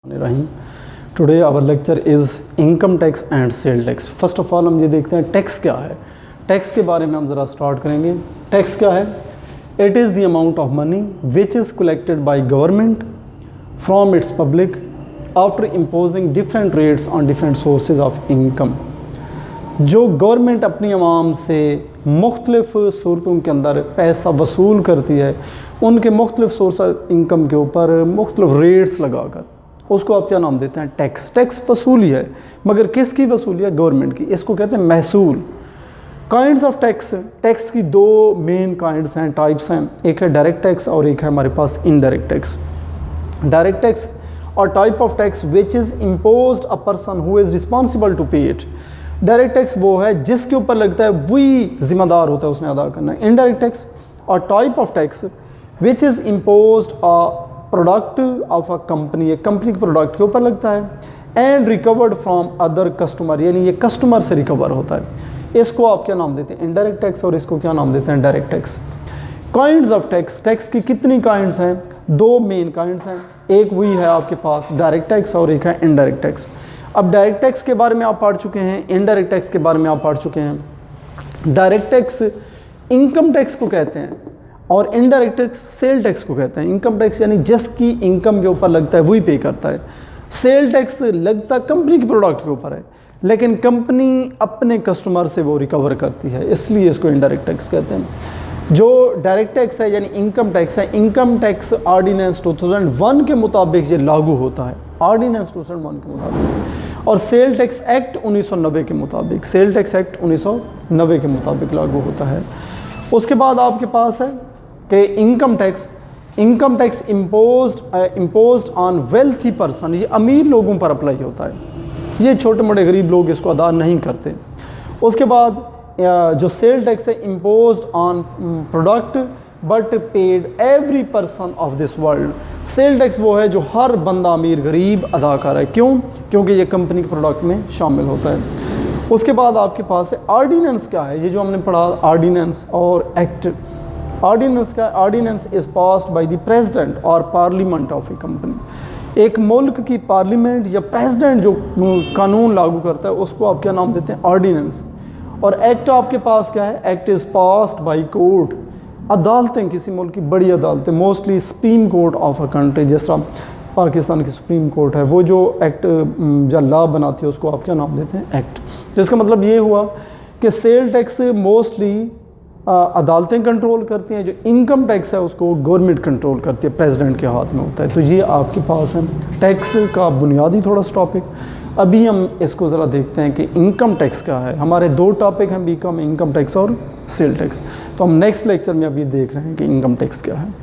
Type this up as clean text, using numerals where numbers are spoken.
Rahim. Today our lecture is income tax and sale tax. First of all हम ये देखते हैं tax क्या है। टैक्स के बारे में हम ज़रा स्टार्ट करेंगे। टैक्स क्या है? It is the amount of money which is collected by government from its public after imposing different rates on different sources of income. जो गवर्नमेंट अपनी आवाम से मुख्तलिफ़ सूरतों के अंदर पैसा वसूल करती है, उनके मुख्तलिफ़ सोर्स इनकम के ऊपर मुख्तलिफ़ रेट्स लगाकर, उसको आप क्या नाम देते हैं? टैक्स। टैक्स वसूली है, मगर किसकी वसूली है? गवर्नमेंट की। इसको कहते हैं महसूल। काइंड्स ऑफ टैक्स, टैक्स की दो मेन काइंड्स हैं, टाइप्स हैं। एक है डायरेक्ट टैक्स और एक है हमारे पास इनडायरेक्ट टैक्स। डायरेक्ट टैक्स और type of tax which is imposed a person who is responsible to pay it. Direct tax वो है जिसके ऊपर लगता है, वही जिम्मेदार होता है उसने अदा करना है। इनडायरेक्ट टैक्स और type of tax which is imposed a product of a company, एक कंपनी के प्रोडक्ट के ऊपर लगता है, and recovered from other customer, यानी ये कस्टमर से रिकवर होता है। इसको आप क्या नाम देते हैं? Indirect tax. और इसको क्या नाम देते हैं? Direct tax. Kinds of tax, tax की कितनी काइंड्स हैं? दो मेन काइंड्स हैं। एक वही है आपके पास डायरेक्ट टैक्स और एक है इनडायरेक्ट टैक्स। अब डायरेक्ट टैक्स के बारे में आप पढ़ चुके हैं, इनडायरेक्ट टैक्स के बारे में आप पढ़ चुके हैं। डायरेक्ट टैक्स इनकम टैक्स को कहते हैं और इनडायरेक्ट टैक्स सेल टैक्स को कहते हैं। इनकम टैक्स यानी जिसकी इनकम के ऊपर लगता है वही पे करता है। सेल टैक्स लगता कंपनी के प्रोडक्ट के ऊपर है, लेकिन कंपनी अपने कस्टमर से वो रिकवर करती है, इसलिए इसको इनडायरेक्ट टैक्स कहते हैं। जो डायरेक्ट टैक्स है यानी इनकम टैक्स है, इनकम टैक्स ऑर्डिनेंस 2001 के मुताबिक ये लागू होता है, ऑर्डिनेंस 2001 के मुताबिक। और सेल टैक्स एक्ट 1990 के मुताबिक, सेल टैक्स एक्ट 1990 के मुताबिक लागू होता है। उसके बाद आपके पास है कि income tax imposed on wealthy person, ये अमीर लोगों पर अप्लाई होता है, ये छोटे मोटे गरीब लोग इसको अदा नहीं करते। उसके बाद जो सेल टैक्स है imposed on product but paid every person of this world. Sale tax वो है जो हर बंदा अमीर गरीब अदा कर रहा है। क्यों? क्योंकि ये कंपनी के प्रोडक्ट में शामिल होता है। उसके बाद आपके पास है ऑर्डिनेंस। क्या है? ये जो हमने पढ़ा ऑर्डिनेंस और एक्ट। ऑर्डिनेंस का, ordinance is passed by the president और पार्लियामेंट ऑफ ए कंपनी। एक मुल्क की पार्लियामेंट या प्रेसिडेंट जो कानून लागू करता है उसको आप क्या नाम देते हैं? ऑर्डिनेंस। और एक्ट आपके पास क्या है? Act is passed by court. अदालतें, किसी मुल्क की बड़ी अदालतें, mostly supreme court of a country, जिस तरह पाकिस्तान की सुप्रीम कोर्ट है, वो जो एक्ट या लॉ बनाती है उसको आप क्या नाम देते हैं? एक्ट। जिसका मतलब ये हुआ कि सेल टैक्स मोस्टली अदालतें कंट्रोल करती हैं, जो इनकम टैक्स है उसको गवर्नमेंट कंट्रोल करती है, प्रेसिडेंट के हाथ में होता है। तो ये आपके पास है टैक्स का बुनियादी थोड़ा सा टॉपिक। अभी हम इसको ज़रा देखते हैं कि इनकम टैक्स क्या है। हमारे दो टॉपिक हैं बीकॉम, इनकम टैक्स और सेल टैक्स। तो हम नेक्स्ट लेक्चर में अभी देख रहे हैं कि इनकम टैक्स क्या है।